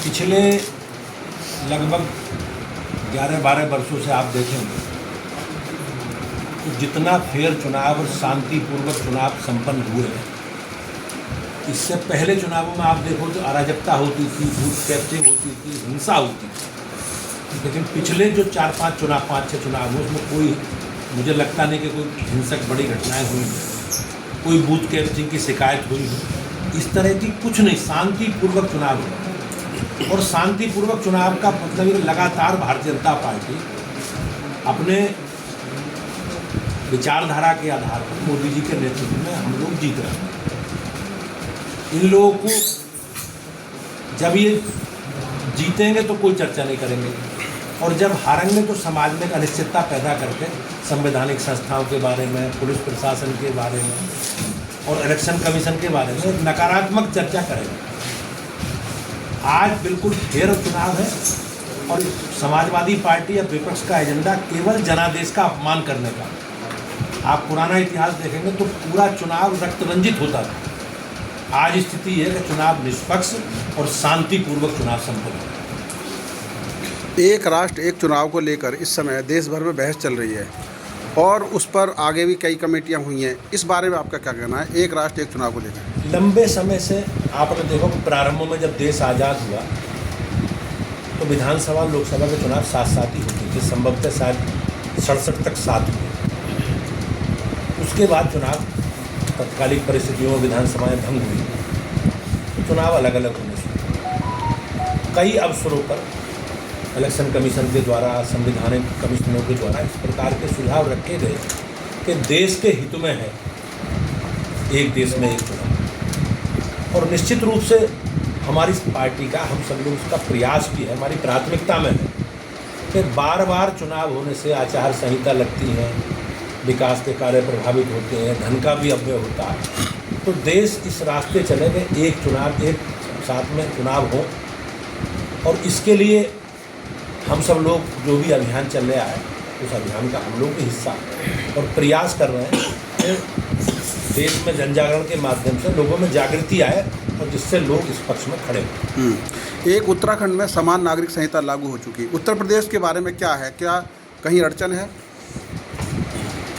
पिछले लगभग 11-12 वर्षों से आप देखेंगे तो जितना फेयर चुनाव और शांतिपूर्वक चुनाव संपन्न हुए हैं, इससे पहले चुनावों में आप देखो तो अराजकता होती थी, बूथ कैप्चरिंग होती थी, हिंसा होती थी। लेकिन पिछले जो 4-5 चुनाव, 5-6 चुनाव हुए उसमें कोई, मुझे लगता नहीं कि कोई हिंसक बड़ी घटनाएं हुई, कोई बूथ कैप्चरिंग की शिकायत हुई, इस तरह की कुछ नहीं, शांतिपूर्वक चुनाव हुआ। और शांतिपूर्वक चुनाव का मतलब ये लगातार भारतीय जनता पार्टी अपने विचारधारा के आधार पर मोदी जी के नेतृत्व में हम लोग जीत रहे हैं। इन लोगों को जब ये जीतेंगे तो कोई चर्चा नहीं करेंगे, और जब हारेंगे तो समाज में एक अनिश्चितता पैदा करके संवैधानिक संस्थाओं के बारे में, पुलिस प्रशासन के बारे में और इलेक्शन कमीशन के बारे में नकारात्मक चर्चा करेंगे। आज बिल्कुल फेयर चुनाव है और समाजवादी पार्टी या विपक्ष का एजेंडा केवल जनादेश का अपमान करने का। आप पुराना इतिहास देखेंगे तो पूरा चुनाव रक्त रंजित होता था। आज स्थिति है कि चुनाव निष्पक्ष और शांतिपूर्वक चुनाव संपन्न है। एक राष्ट्र एक चुनाव को लेकर इस समय देश भर में बहस चल रही है और उस पर आगे भी कई कमेटियां हुई हैं। इस बारे में आपका क्या कहना है, एक राष्ट्र एक चुनाव को लेकर? लंबे समय से आपने देखो प्रारंभ में जब देश आज़ाद हुआ तो विधानसभा लोकसभा के चुनाव साथ ही होते थे, संभवतः शायद 67 तक साथ हुए। उसके बाद चुनाव तत्कालिक परिस्थितियों में विधानसभाएं भंग हुई तो चुनाव अलग अलग होने शुरू। कई अवसरों पर इलेक्शन कमीशन के द्वारा, संवैधानिक कमीशनों के द्वारा इस प्रकार के सुझाव रखे गए कि देश के हित में है एक देश में एक चुनाव। और निश्चित रूप से हमारी पार्टी का, हम सब लोग उसका प्रयास भी है, हमारी प्राथमिकता में है कि बार बार चुनाव होने से आचार संहिता लगती है, विकास के कार्य प्रभावित होते हैं, धन का भी अपव्यय होता है। तो देश इस रास्ते चले गए एक चुनाव, एक साथ में चुनाव हो, और इसके लिए हम सब लोग जो भी अभियान चल रहा है उस अभियान का हम लोग भी हिस्सा और प्रयास कर रहे हैं कि देश में जन जागरण के माध्यम से लोगों में जागृति आए और जिससे लोग इस पक्ष में खड़े हों। एक उत्तराखंड में समान नागरिक संहिता लागू हो चुकी है, उत्तर प्रदेश के बारे में क्या है, क्या कहीं अड़चन है?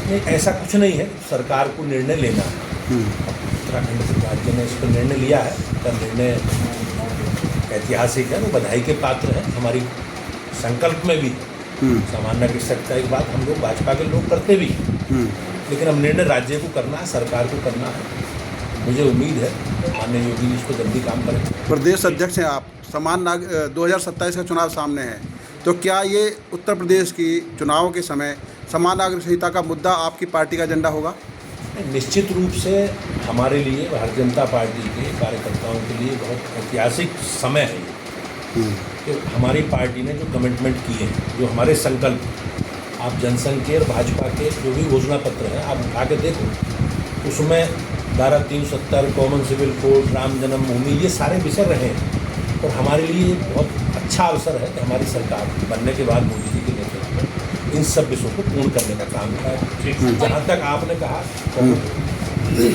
नहीं, ऐसा कुछ नहीं है, सरकार को निर्णय लेना है। उत्तराखंड राज्य ने इस पर निर्णय लिया है, उसका निर्णय ऐतिहासिक है, वो बधाई के पात्र है। हमारी संकल्प में भी समान नागरिक संहिता एक बात हम लोग भाजपा के लोग करते भी, लेकिन अब निर्णय राज्य को करना है, सरकार को करना है। मुझे उम्मीद है माननीय योगी जी इसको जल्दी काम करें। प्रदेश अध्यक्ष हैं आप, 2027 का चुनाव सामने है, तो क्या ये उत्तर प्रदेश की चुनावों के समय समान नागरिक संहिता का मुद्दा आपकी पार्टी का एजेंडा होगा? निश्चित रूप से हमारे लिए, भारतीय जनता पार्टी के कार्यकर्ताओं के लिए बहुत ऐतिहासिक समय है ये कि हमारी पार्टी ने जो कमिटमेंट किए हैं, जो हमारे संकल्प, आप जनसंघ के और भाजपा के जो भी घोषणा पत्र हैं आप उठा के देखो, उसमें धारा 370, कॉमन सिविल कोड, राम जन्मभूमि, ये सारे विषय रहे हैं। और हमारे लिए बहुत अच्छा अवसर है कि हमारी सरकार बनने के बाद मोदी जी के नेतृत्व में इन सब विषयों को पूर्ण करने का काम है। जहाँ तक आपने कहा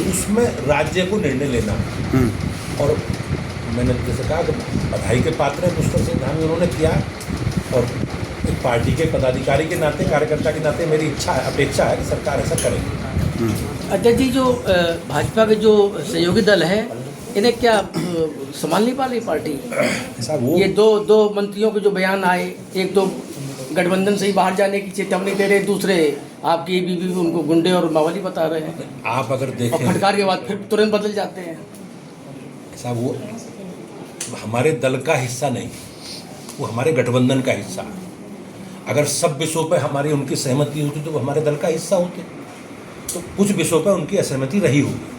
उसमें राज्य को निर्णय लेना, और मैंने जैसे कहा कि बधाई के पात्र है, उसका सिद्धांत उन्होंने किया, और एक पार्टी के पदाधिकारी के नाते, कार्यकर्ता के नाते मेरी इच्छा है, अपेक्षा है कि सरकार ऐसा करेगी। अध्यक्ष जी, जो भाजपा के जो सहयोगी दल है इन्हें क्या संभाल नहीं पा रही पार्टी? ऐसा वो ये दो मंत्रियों के जो बयान आए, एक तो गठबंधन से ही बाहर जाने की चेतावनी दे रहे, दूसरे आपकी बीबी उनको गुंडे और मावली बता रहे हैं। आप अगर देखें, और फटकार के बाद फिर तुरंत बदल जाते हैं। ऐसा वो हमारे दल का हिस्सा नहीं, वो हमारे गठबंधन का हिस्सा है। अगर सब विषयों पर हमारी उनकी सहमति होती तो वो हमारे दल का हिस्सा होते, तो कुछ विषयों पर उनकी असहमति रही होगी,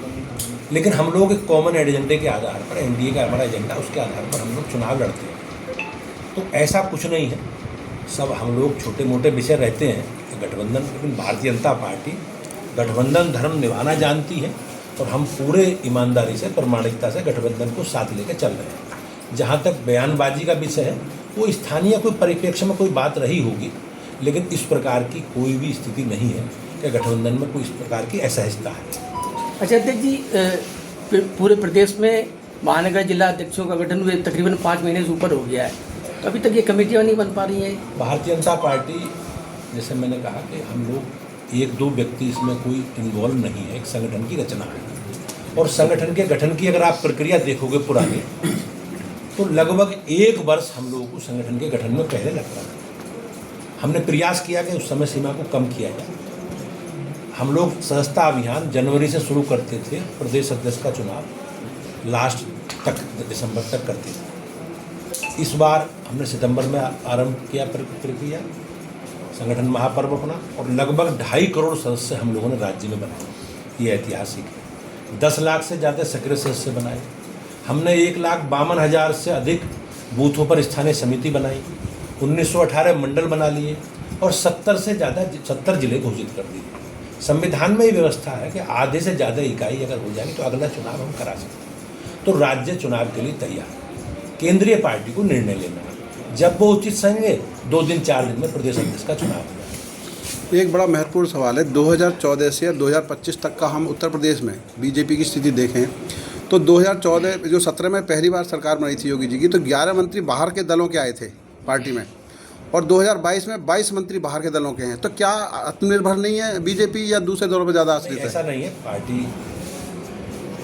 लेकिन हम लोग एक कॉमन एजेंडे के आधार पर, एनडीए का हमारा एजेंडा, उसके आधार पर हम लोग चुनाव लड़ते हैं। तो ऐसा कुछ नहीं है, सब हम लोग छोटे मोटे विषय रहते हैं गठबंधन, लेकिन भारतीय जनता पार्टी गठबंधन धर्म निभाना जानती है और हम पूरे ईमानदारी से, प्रामाणिकता से गठबंधन को साथ लेकर चल रहे हैं। जहाँ तक बयानबाजी का विषय है, वो स्थानीय कोई परिप्रेक्ष्य में कोई बात रही होगी, लेकिन इस प्रकार की कोई भी स्थिति नहीं है कि गठबंधन में कोई इस प्रकार की असहजता है। अच्छा अध्यक्ष जी, पूरे प्रदेश में महानगर जिला अध्यक्षों का गठन हुए तकरीबन 5 महीने से ऊपर हो गया है, तो अभी तक ये कमेटियाँ नहीं बन पा रही हैं। भारतीय जनता पार्टी, जैसे मैंने कहा कि हम लोग 1-2 व्यक्ति इसमें कोई इन्वॉल्व नहीं है, एक संगठन की रचना है। और संगठन के गठन की अगर आप प्रक्रिया देखोगे पुरानी, तो लगभग 1 वर्ष हम लोगों को संगठन के गठन में पहले लगता था। हमने प्रयास किया कि उस समय सीमा को कम किया जाए। हम लोग सदस्यता अभियान जनवरी से शुरू करते थे, प्रदेश अध्यक्ष का चुनाव लास्ट तक दिसंबर तक करते थे। इस बार हमने सितंबर में आरंभ किया प्रक्रिया, संगठन महापर्व अपना, और लगभग 2.5 करोड़ सदस्य हम लोगों ने राज्य में बनाए। ये ऐतिहासिक है। 10 लाख से ज़्यादा सक्रिय सदस्य बनाए। हमने 1,52,000 से अधिक बूथों पर स्थानीय समिति बनाई, 1918 मंडल बना लिए और 70 जिले घोषित कर दिए। संविधान में ये व्यवस्था है कि आधे से ज़्यादा इकाई अगर हो जाएगी तो अगला चुनाव हम करा सकते हैं। तो राज्य चुनाव के लिए तैयार है। केंद्रीय पार्टी को निर्णय लेना है, जब वो उचित समझे 2 दिन 4 दिन में प्रदेश अध्यक्ष का चुनाव हो जाए। एक बड़ा महत्वपूर्ण सवाल है, 2014 से 2025 तक का हम उत्तर प्रदेश में बीजेपी की स्थिति देखें तो 2017 में पहली बार सरकार बनी थी योगी जी की, तो 11 मंत्री बाहर के दलों के आए थे पार्टी में, और 2022 में 22 मंत्री बाहर के दलों के हैं। तो क्या आत्मनिर्भर नहीं है बीजेपी या दूसरे दलों पर ज़्यादा आश्रित है? ऐसा नहीं है। पार्टी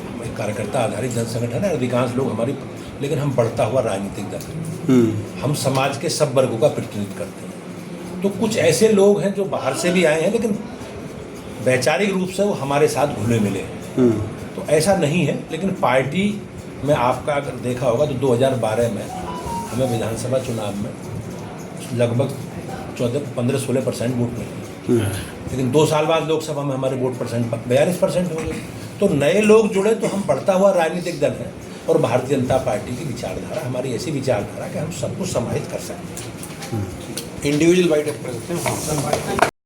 हमारी कार्यकर्ता आधारित जन संगठन है, अधिकांश लोग हमारी, लेकिन हम बढ़ता हुआ राजनीतिक दल हैं। हम समाज के सब वर्गों का प्रतिनिधित्व करते हैं। तो कुछ ऐसे लोग हैं जो बाहर से भी आए हैं, लेकिन वैचारिक रूप से वो हमारे साथ घुले मिले हैं। तो ऐसा नहीं है। लेकिन पार्टी में आपका अगर देखा होगा तो 2012 में हमें विधानसभा चुनाव में लगभग 15-16% वोट मिले, लेकिन 2 साल बाद लोकसभा में हमारे वोट परसेंट 42% हो गए। तो नए लोग जुड़े तो हम बढ़ता हुआ राजनीतिक दल हैं। और भारतीय जनता पार्टी की विचारधारा हमारी ऐसी विचारधारा कि हम सब कुछ समाहित कर सकते हैं। Individual white